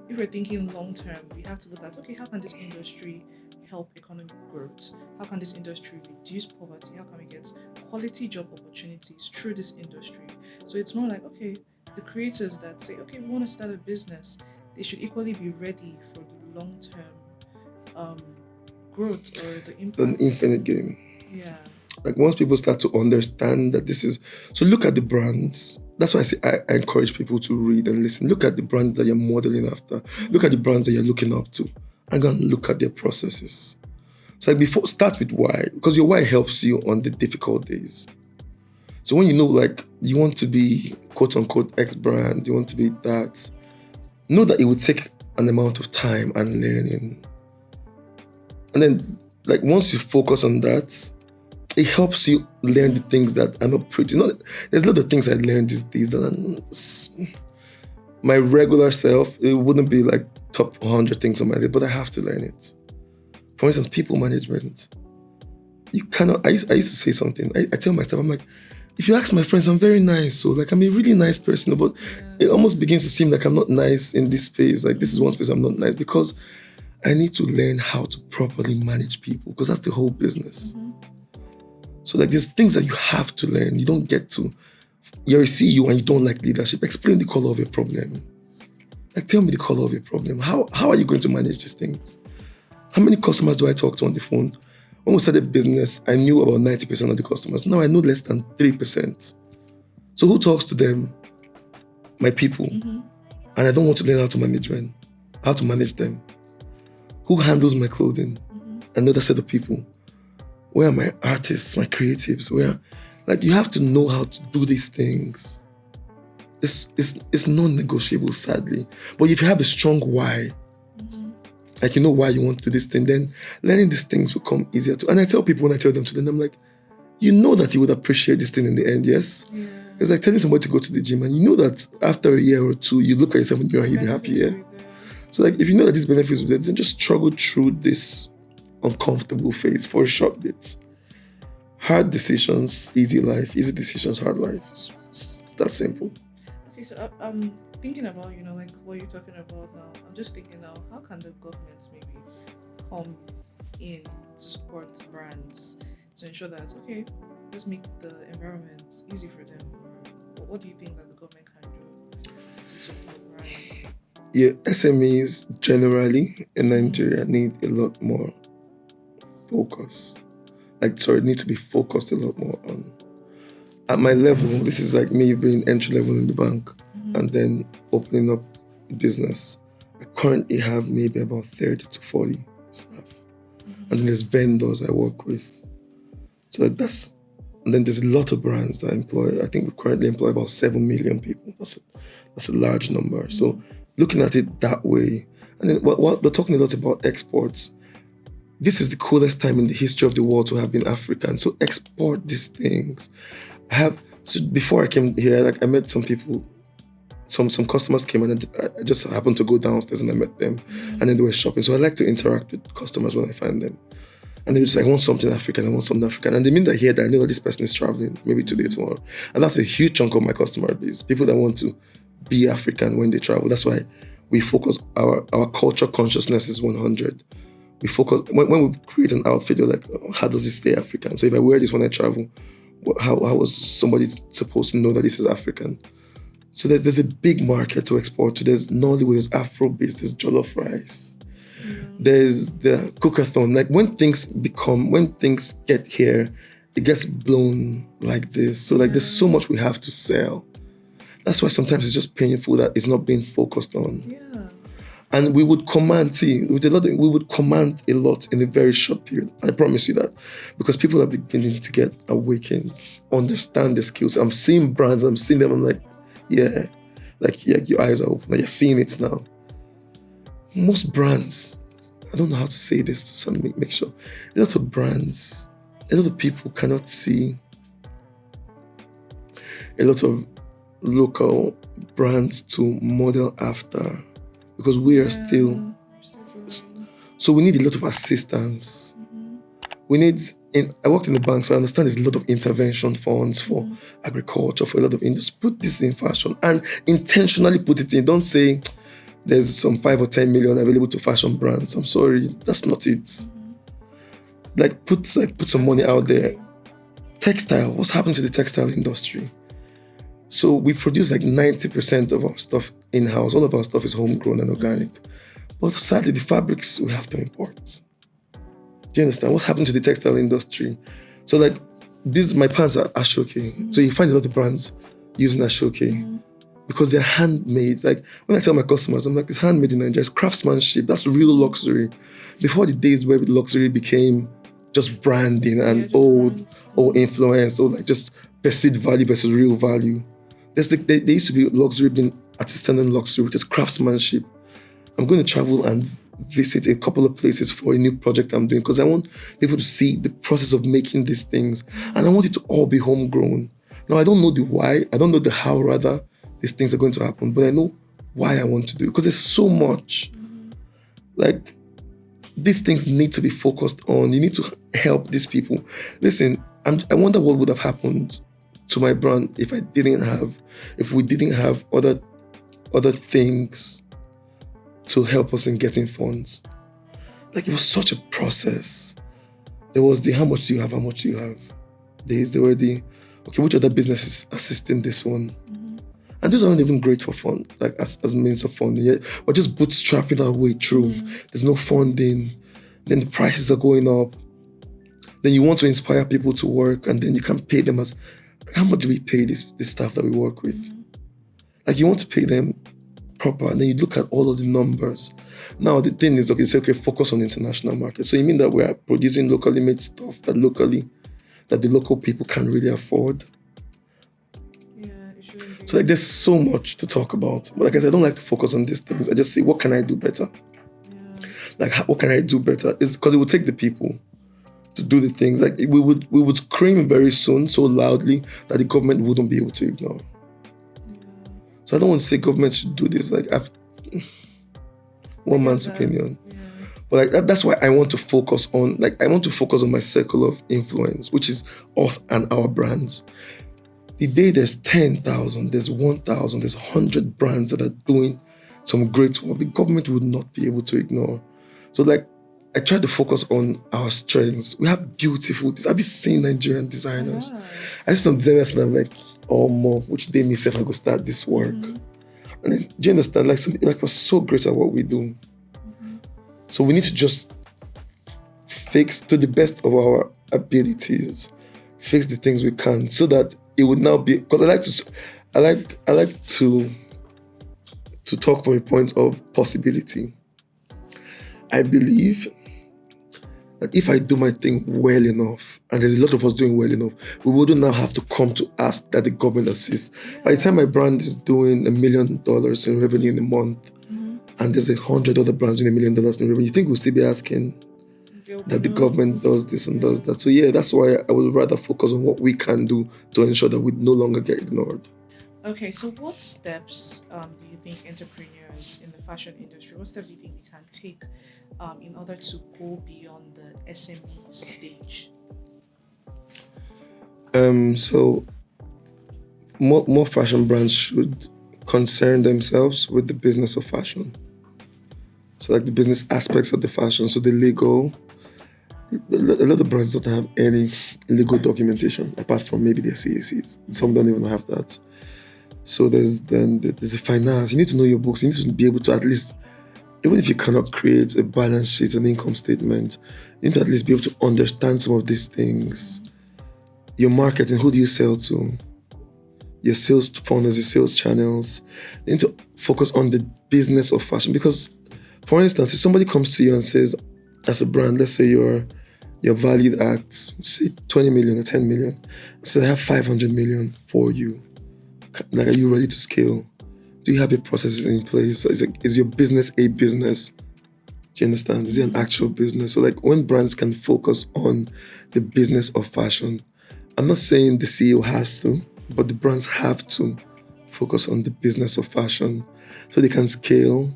A: if we're thinking long term, we have to look at, okay, how can this industry help economic growth? How can this industry reduce poverty? How can we get quality job opportunities through this industry? So it's more like, okay, the creatives that say, okay, we want to start a business, they should equally be ready for the long-term growth or the impact.
B: An infinite game.
A: Yeah.
B: Like once people start to understand that this is, so look at the brands. That's why I encourage people to read and listen. Look at the brands that you're modeling after. Look at the brands that you're looking up to, and go and look at their processes. So like before, start with why, because your why helps you on the difficult days. So when you know like you want to be quote unquote X brand, you want to be that, know that it would take an amount of time and learning. And then like once you focus on that, it helps you learn the things that are not pretty. There's a lot of things I learned these days that are my regular self, it wouldn't be like top 100 things on my list, but I have to learn it. For instance, people management. You cannot, I used to say something. I tell my staff, I'm like, if you ask my friends, I'm very nice. So like, I'm a really nice person, but it almost begins to seem like I'm not nice in this space. Like this is one space I'm not nice because I need to learn how to properly manage people because that's the whole business. So like there's things that you have to learn. You don't get to, you're a CEO and you don't like leadership. Explain the color of your problem. Like tell me the color of your problem. How are you going to manage these things? How many customers do I talk to on the phone? When we started business, I knew about 90% of the customers. Now I know less than 3%. So who talks to them? My people. And I don't want to learn how to manage them. Who handles my clothing? Another set of people. Where are my artists, my creatives? Like you have to know how to do these things. It's non-negotiable, sadly. But if you have a strong why, Like, you know why you want to do this thing. Then learning these things will come easier to. And I tell people when I tell them to them, I'm like, you know that you would appreciate this thing in the end, yes?
A: Yeah.
B: It's like telling somebody to go to the gym and you know that after a year or two, you look at yourself and you'll be happy, yeah? So like, if you know that these benefits will be there, then just struggle through this uncomfortable phase for a short bit. Hard decisions, easy life. Easy decisions, hard life. It's that simple.
A: Okay, so I'm thinking about, like what you're talking about now. I'm just thinking now, how can the government maybe come in to support brands to ensure that, okay, let's make the environment easy for them? Or what do you think that the government can do to support brands?
B: Yeah, SMEs generally in Nigeria need a lot more focus. Need to be focused a lot more on. At my level, this is like me being entry level in the bank and then opening up a business. I currently have maybe about 30 to 40 staff. And then there's vendors I work with. So and then there's a lot of brands that I employ. I think we currently employ about 7 million people. That's a large number. So looking at it that way, and then we're talking a lot about exports. This is the coolest time in the history of the world to have been African. So export these things. So before I came here, I met some people, some customers came and I just happened to go downstairs and I met them and then they were shopping. So I like to interact with customers when I find them. And they were just like, I want something African, And the minute I hear that, I know that this person is traveling, maybe today, tomorrow. And that's a huge chunk of my customer base. People that want to be African when they travel. That's why we focus, our culture consciousness is 100. We focus, when we create an outfit, you're like, oh, how does it stay African? So if I wear this when I travel, how was somebody supposed to know that this is African? So there's a big market to export to. There's Nollywood, there's Afrobeat, there's jollof rice. There's the cookathon. Like when things get here, it gets blown like this. So there's so much we have to sell. That's why sometimes it's just painful that it's not being focused on.
A: Yeah.
B: And we would command, a lot in a very short period. I promise you that. Because people are beginning to get awakened, understand the skills. I'm seeing brands, I'm seeing them, I'm like, yeah, your eyes are open, you're seeing it now. Most brands, I don't know how to say this to make sure. A lot of brands, a lot of people cannot see a lot of local brands to model after. Because we are still so we need a lot of assistance. I worked in the bank, so I understand there's a lot of intervention funds for agriculture, for a lot of industry. Put this in fashion and intentionally put it in. Don't say there's some 5 or 10 million available to fashion brands. I'm sorry, that's not it. Put some money out there. Textile, what's happened to the textile industry? So we produce 90% of our stuff in-house. All of our stuff is homegrown and organic. But sadly, the fabrics we have to import. Do you understand? What's happened to the textile industry? So my pants are Ashoke. So you find a lot of brands using Ashoke because they're handmade. When I tell my customers, I'm like, it's handmade in Nigeria. It's craftsmanship. That's real luxury. Before the days where luxury became just branding and old influence or just perceived value versus real value. There used to be luxury being artisanal luxury, which is craftsmanship. I'm going to travel and visit a couple of places for a new project I'm doing because I want people to see the process of making these things. And I want it to all be homegrown. Now, I don't know the why. I don't know the how, rather, these things are going to happen. But I know why I want to do it because there's so much. These things need to be focused on. You need to help these people. Listen, I wonder what would have happened to my brand if we didn't have other things to help us in getting funds. It was such a process. There was the how much do you have? There were the which other business is assisting this one? And those aren't even great for fun, as means of funding. Yeah, we're just bootstrapping our way through. There's no funding. Then the prices are going up. Then you want to inspire people to work, and then you can pay them as how much do we pay this staff that we work with? You want to pay them proper, and then you look at all of the numbers. Now the thing is, focus on the international market. So you mean that we are producing locally made stuff that the local people can really afford?
A: Yeah, it shouldn't be.
B: So there's so much to talk about. But I said, I don't like to focus on these things. I just say, what can I do better?
A: Yeah.
B: Like, what can I do better? It's because it would take the people to do the things. Like, we would scream very soon, so loudly that the government wouldn't be able to ignore. So I don't want to say government should do this. Like, one man's opinion. Yeah. But like that's why I want to focus on. Like, I want to focus on my circle of influence, which is us and our brands. The day there's 10,000, there's 1,000, there's 100 brands that are doing some great work, the government would not be able to ignore. So like, I try to focus on our strengths. We have beautiful, I've been seeing Nigerian designers. I see some designers and I'm like, oh, more, which day me said I go start this work. And do you understand? Like we're so great at what we do. So we need to just fix to the best of our abilities, fix the things we can, so that it would now be, because I like to talk from a point of possibility. I believe that if I do my thing well enough, and there's a lot of us doing well enough, we wouldn't now have to come to ask that the government assist. By the time my brand is doing $1 million in revenue in a month, and there's 100 other brands doing $1 million in revenue, you think we'll still be asking that the government does this and does that? So yeah, that's why I would rather focus on what we can do to ensure that we no longer get ignored.
A: Okay, so what steps do you think entrepreneurs in the fashion industry, what steps do you think we can take in order to go beyond the SME stage?
B: So more fashion brands should concern themselves with the business of fashion. So like the business aspects of the fashion, so the legal. A lot of brands don't have any legal documentation apart from maybe their CACs. Some don't even have that. So there's the finance. You need to know your books. You need to be able to at least, even if you cannot create a balance sheet, an income statement, you need to at least be able to understand some of these things. Your marketing, who do you sell to? Your sales funnels, your sales channels. You need to focus on the business of fashion. Because, for instance, if somebody comes to you and says, as a brand, let's say you're valued at, say, 20 million or 10 million. So I have 500 million for you. Like, are you ready to scale? Do you have your processes in place? Is your business a business? Do you understand? Is it an actual business? So like when brands can focus on the business of fashion, I'm not saying the CEO has to, but the brands have to focus on the business of fashion so they can scale,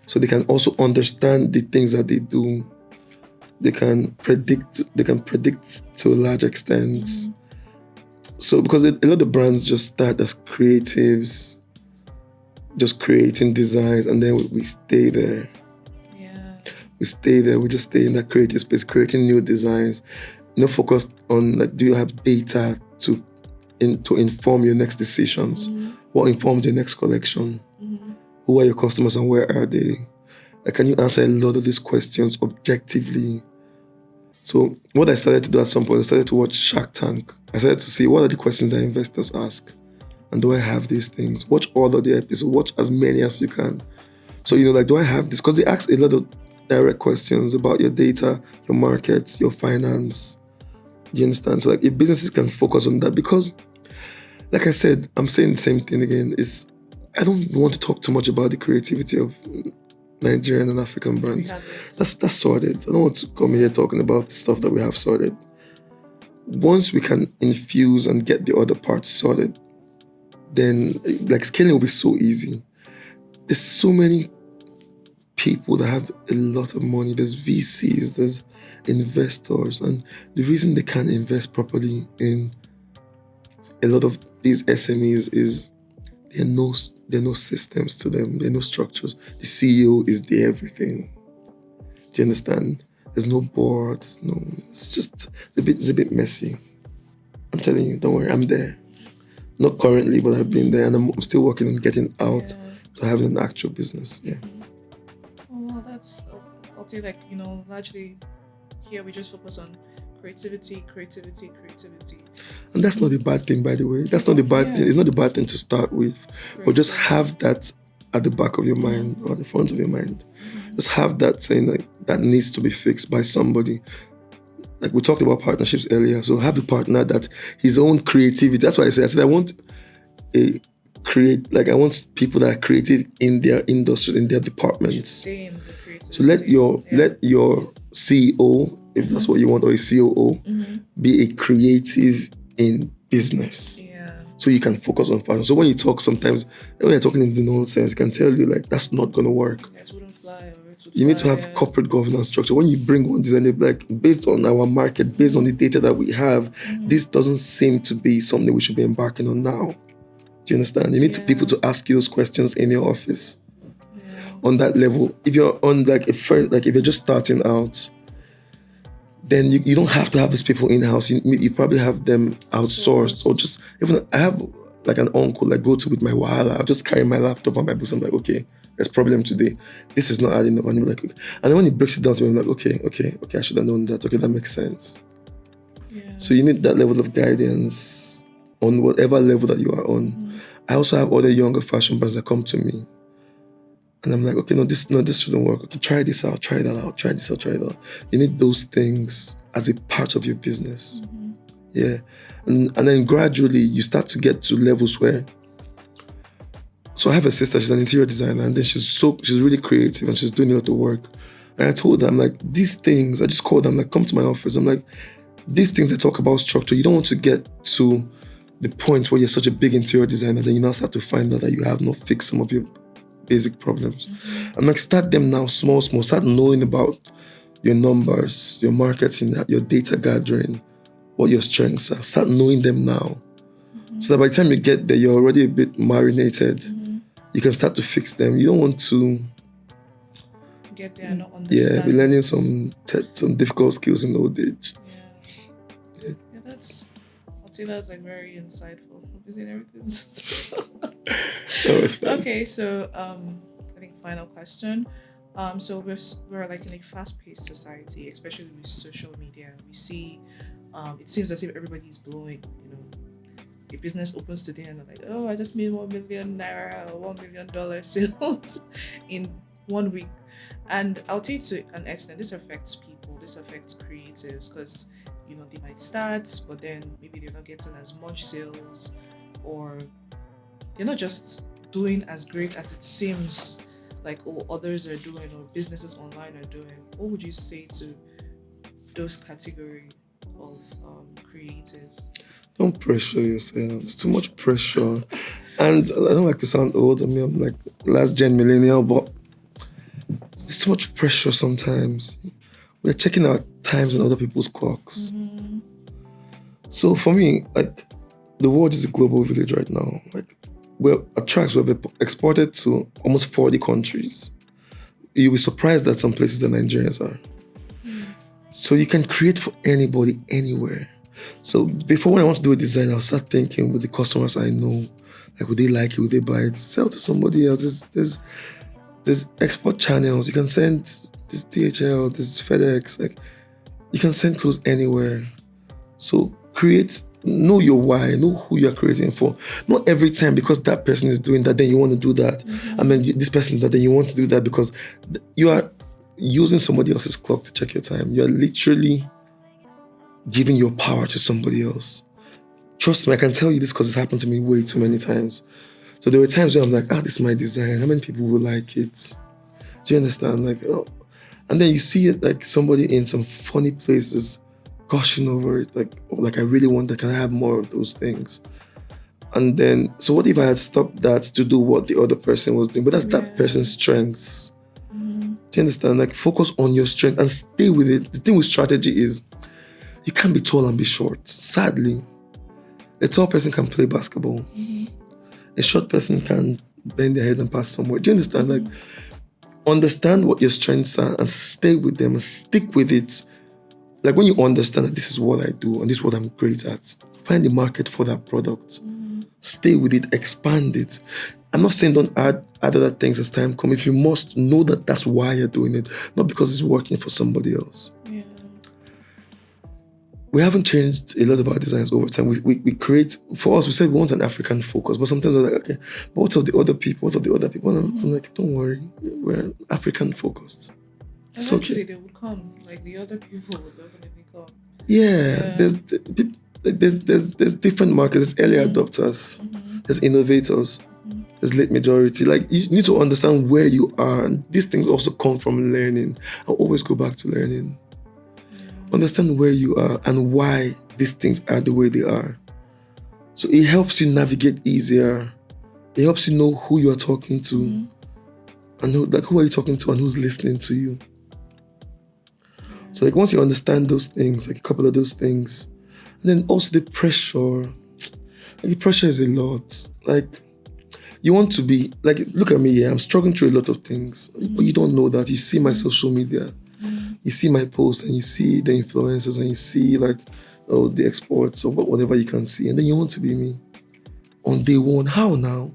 B: so they can also understand the things that they do. They can predict to a large extent. So because a lot of brands just start as creatives, just creating designs, and then we stay there.
A: Yeah.
B: We stay there, we just stay in that creative space, creating new designs. Not focused on like, do you have data to inform your next decisions? What informs your next collection? Who are your customers and where are they? Like, can you answer a lot of these questions objectively? So what I started to do at some point, I started to watch Shark Tank. I started to see what are the questions that investors ask. And do I have these things? Watch all of the episodes, watch as many as you can. So, like, do I have this? Because they ask a lot of direct questions about your data, your markets, your finance. Do you understand? So like, if businesses can focus on that, because like I said, I'm saying the same thing again, is I don't want to talk too much about the creativity of Nigerian and African brands. That's sorted. I don't want to come here talking about the stuff that we have sorted. Once we can infuse and get the other parts sorted, then like scaling will be so easy. There's so many people that have a lot of money. There's VCs, there's investors, and the reason they can't invest properly in a lot of these SMEs is there are no systems to them, there are no structures. The CEO is the everything. Do you understand? There's no board, it's just it's a bit messy. I'm telling you, don't worry, I'm there. Not currently, but I've been there, and I'm still working on getting out to having an actual business. Yeah.
A: Oh, well, that's, I'll say, like, largely here we just focus on creativity.
B: And that's not a bad thing, by the way. That's not a bad thing. It's not a bad thing to start with, but just have that at the back of your mind or the front of your mind. Just have that saying like that needs to be fixed by somebody. Like we talked about partnerships earlier, so have a partner that his own creativity. That's why I said I want I want people that are creative in their industries, in their departments.
A: Stay in the creative.
B: So let your CEO, if that's what you want, or a COO, be a creative in business.
A: Yeah.
B: So you can focus on fashion. So when you talk, sometimes when you're talking in the nonsense, I can tell you like that's not gonna work.
A: Yeah, it wouldn't fly. Or it would
B: You need to
A: fly,
B: have corporate governance structure. When you bring one designer, like based on our market, based on the data that we have, this doesn't seem to be something we should be embarking on now. Do you understand? You need to people to ask you those questions in your office. On that level, if you're on like if you're just starting out, then you don't have to have these people in house. You probably have them outsourced, or just even I have like an uncle like go to with my wahala. I'll just carry my laptop and my books. I'm like, okay, there's problem today. This is not adding up. And I'm like, okay. And then when he breaks it down to me, I'm like, okay, I should have known that. Okay, that makes sense.
A: Yeah.
B: So you need that level of guidance on whatever level that you are on. I also have other younger fashion brands that come to me. And I'm like, okay, no, this shouldn't work. Okay, try this out, try that out, try this out, try that out. You need those things as a part of your business. Yeah. And then gradually you start to get to levels where, so I have a sister, she's an interior designer, and then she's really creative and she's doing a lot of work. And I told her, I'm like, these things, I just called them, like, come to my office. I'm like, these things I talk about structure, you don't want to get to the point where you're such a big interior designer, then you now start to find out that you have not fixed some of your basic problems. I'm like, start them now, small, start knowing about your numbers, your marketing, your data gathering, what your strengths are. Start knowing them now. So that by the time you get there, you're already a bit marinated. You can start to fix them. You don't want to
A: get there and not understand.
B: Yeah, be learning some difficult skills in old age.
A: Yeah, I'll say that's like very insightful.
B: That was fun.
A: Okay, so I think final question. So we're like in a fast-paced society, especially with social media. We see, it seems as if everybody's blowing. You know, a business opens today and they're like, oh, I just made 1 million naira or $1 million sales in 1 week. And I'll say to an extent, this affects people. This affects creatives because they might start, but then maybe they're not getting as much sales, or they're not just doing as great as it seems like others are doing, or businesses online are doing. What would you say to those category of creatives?
B: Don't pressure yourself. It's too much pressure. And I don't like to sound old. I mean, I'm like last gen millennial, but it's too much pressure sometimes. We're checking our times on other people's clocks. So for me, like, the world is a global village right now. Like, at Trax, we've exported to almost 40 countries. You'll be surprised at some places that Nigerians are. So you can create for anybody, anywhere. So before, when I want to do a design, I'll start thinking with the customers I know, like, would they like it, would they buy it, sell to somebody else. There's export channels. You can send this DHL, this FedEx, like, you can send clothes anywhere. So know your why, know who you're creating for. Not every time because that person is doing that, then you want to do that. I mean, this person that, then you want to do that because you are using somebody else's clock to check your time. You're literally giving your power to somebody else. Trust me, I can tell you this because it's happened to me way too many times. So there were times where I'm like, this is my design. How many people will like it? Do you understand? Like, and then you see it like somebody in some funny places gushing over it, like I really want that. Can I have more of those things? And then, so what if I had stopped that to do what the other person was doing? But that's that person's strengths. Do you understand? Like, focus on your strength and stay with it. The thing with strategy is you can't be tall and be short. Sadly, a tall person can play basketball. A short person can bend their head and pass somewhere. Do you understand? Like, understand what your strengths are and stay with them and stick with it. Like, when you understand that this is what I do and this is what I'm great at, find the market for that product. Stay with it, expand it. I'm not saying don't add other things as time comes. If you must, know that that's why you're doing it, not because it's working for somebody else.
A: Yeah.
B: We haven't changed a lot of our designs over time. We create, for us, we said we want an African focus, but sometimes we're like, okay, but what of the other people? What of the other people? And I'm like, don't worry, we're African focused. It's
A: Eventually
B: okay.
A: they would come. Like, the other people would definitely come.
B: Yeah. There's different markets. There's early adopters. There's innovators. there's late majority. Like, you need to understand where you are. And these things also come from learning. I always go back to learning. Understand where you are and why these things are the way they are. So it helps you navigate easier. It helps you know who you are talking to. And who are you talking to and who's listening to you. So like once you understand those things, like a couple of those things, and then also the pressure. Like the pressure is a lot. Like you want to be, like, look at me here, I'm struggling through a lot of things. But you don't know that. You see my social media. You see my posts and you see the influencers and you see like, oh, the exports or whatever you can see. And then you want to be me on day one. How now?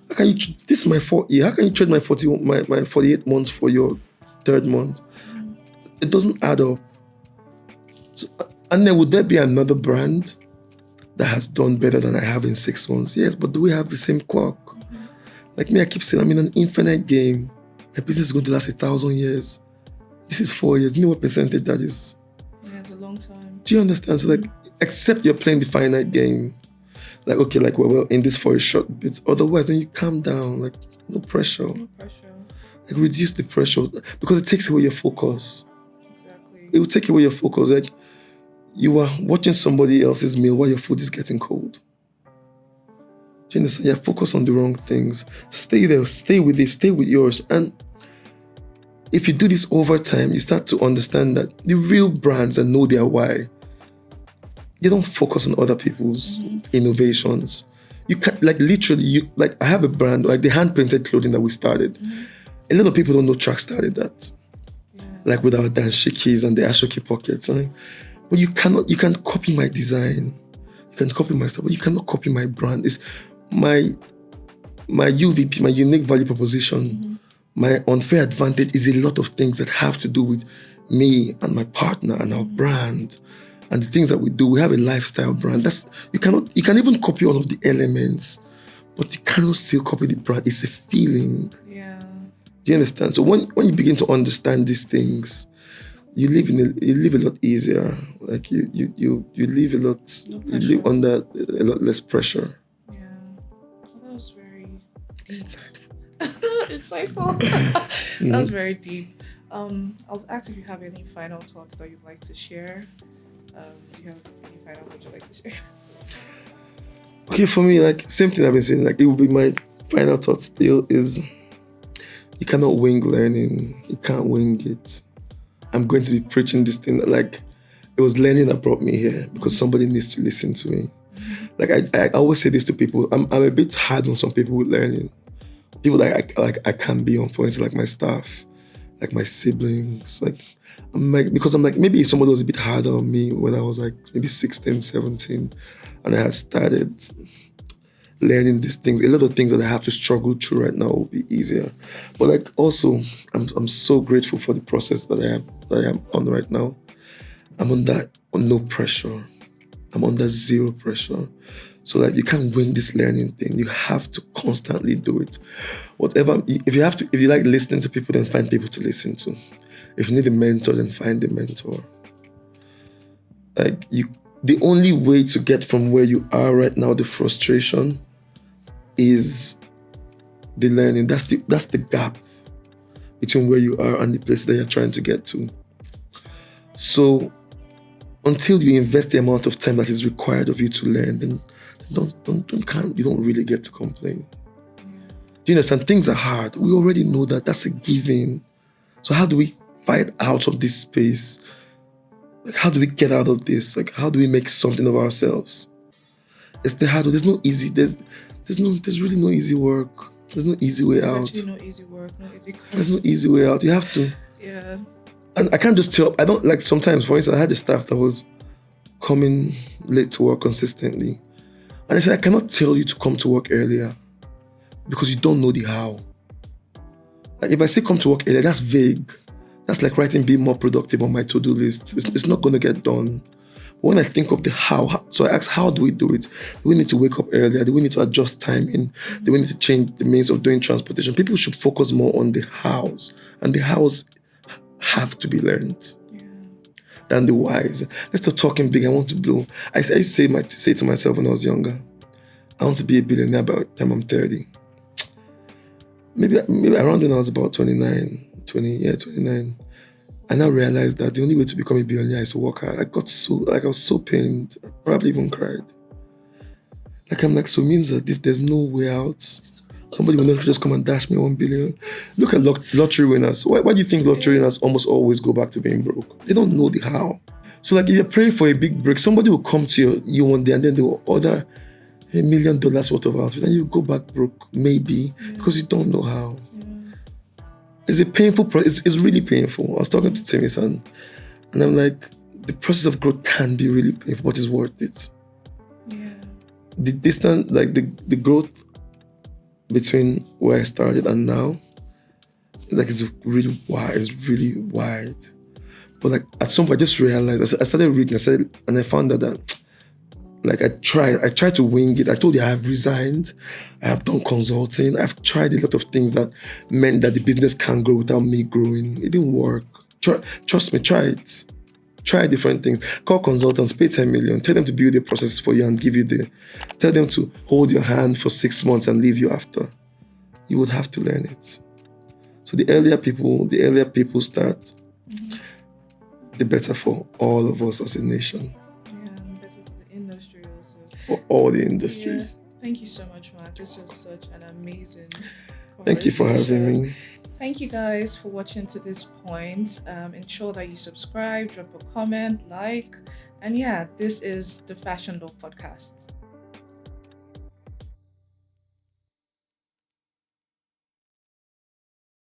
B: How can you, this is my 4th year. How can you trade my 48 months for your 3rd month? It doesn't add up. So, and then would there be another brand that has done better than I have in 6 months? Yes, but do we have the same clock? Like me, I keep saying I'm in an infinite game. My business is going to last 1,000 years. This is 4 years. You know what percentage that is?
A: Yeah, it's a long time.
B: Do you understand? So like, except you're playing the finite game. Like, okay, like, well, in this for a short bit. Otherwise, then you calm down. Like, no pressure.
A: No pressure.
B: Like, reduce the pressure. Because it takes away your focus.
A: Exactly.
B: It will take away your focus. Like, you are watching somebody else's meal while your food is getting cold. Do you understand? You're focused on the wrong things. Stay there. Stay with it. Stay with yours. And if you do this over time, you start to understand that the real brands that know their why, they don't focus on other people's innovations. You can, like, literally, like, I have a brand, like the hand-painted clothing that we started. A lot of people don't know Trax started that. Like with our danshikis and the ashoki pockets. Right? But you can copy my design. You can copy my stuff, but you cannot copy my brand. It's my UVP, my unique value proposition. My unfair advantage is a lot of things that have to do with me and my partner and our brand and the things that we do. We have a lifestyle brand. You can even copy all of the elements, but you cannot still copy the brand. It's a feeling.
A: Yeah.
B: Do you understand? So when you begin to understand these things, you live a lot easier. Like you live a lot.
A: No
B: you live under a lot less pressure.
A: Yeah. Well, that was very
B: Insightful.
A: insightful. That was very deep. I'll ask if you have any final thoughts that you'd like to share. Do you have any final thoughts you'd like to share?
B: Okay, for me, like, same thing I've been saying, like, it will be my final thought still is you cannot wing learning. You can't wing it. I'm going to be preaching this thing. Like, it was learning that brought me here because somebody needs to listen to me. Like, I always say this to people. I'm a bit hard on some people with learning. People that I can't be on, for instance, like my staff, like my siblings. Like, because I'm like, maybe if somebody was a bit harder on me when I was like maybe 16, 17, and I had started learning these things, a lot of things that I have to struggle through right now will be easier. But like also, I'm so grateful for the process that I am on right now. I'm under no pressure. I'm under zero pressure. So like you can't win this learning thing. You have to constantly do it. Whatever, if you like listening to people, then find people to listen to. If you need a mentor, then find a mentor. Like the only way to get from where you are right now, the frustration, is the learning. That's the gap between where you are and the place that you're trying to get to. So until you invest the amount of time that is required of you to learn, then you don't really get to complain. Do you understand? Things are hard. We already know that. That's a given. So how do we fight out of this space? Like, how do we get out of this? Like, how do we make something of ourselves? It's the hard way. There's really no easy work. There's no easy way out.
A: There's actually no easy work, no easy course.
B: There's no easy way out. You have to.
A: Yeah.
B: And I can't just tell. I don't, like, sometimes, for instance, I had a staff that was coming late to work consistently. And I said, I cannot tell you to come to work earlier because you don't know the how. Like, if I say come to work earlier, that's vague. That's like writing be more productive on my to-do list. It's not going to get done. But when I think of the how, so I ask, how do we do it? Do we need to wake up earlier? Do we need to adjust timing? Do we need to change the means of doing transportation? People should focus more on the hows. And the hows have to be learned than the whys. Let's stop talking big. I want to blow. I used to say to myself when I was younger, I want to be a billionaire by the time I'm 30. maybe around when I was about 29. I now realized that the only way to become a billionaire is to work hard. I was so pained. I probably even cried. Like, I'm like, so it means that there's no way out. Somebody will not just come and dash me 1 billion. Look at lottery winners. Why do you think lottery winners almost always go back to being broke? They don't know the how. So like, if you're praying for a big break, somebody will come to you one day and then they will order $1 million worth of outfit and you go back broke, maybe, because you don't know how. It's a painful process. It's really painful. I was talking to Timmy son, and I'm like, the process of growth can be really painful, but it's worth it.
A: Yeah.
B: The distance, like the growth between where I started and now, like, it's really wide. It's really wide. But like, at some point, I just realized, I started reading, and I found out that, like, I tried to wing it. I told you I have resigned. I have done consulting. I've tried a lot of things that meant that the business can't grow without me growing. It didn't work. Trust me, try it. Try different things. Call consultants, pay 10 million. Tell them to build a process for you and give you tell them to hold your hand for 6 months and leave you after. You would have to learn it. So the earlier people start, the better for all of us as a nation. For all the industries.
A: Yeah. Thank you so much, Mark. This was such an amazing conversation.
B: Thank you for having me.
A: Thank you guys for watching to this point. Ensure that you subscribe, drop a comment, like, and yeah, this is the Fashion Law Podcast.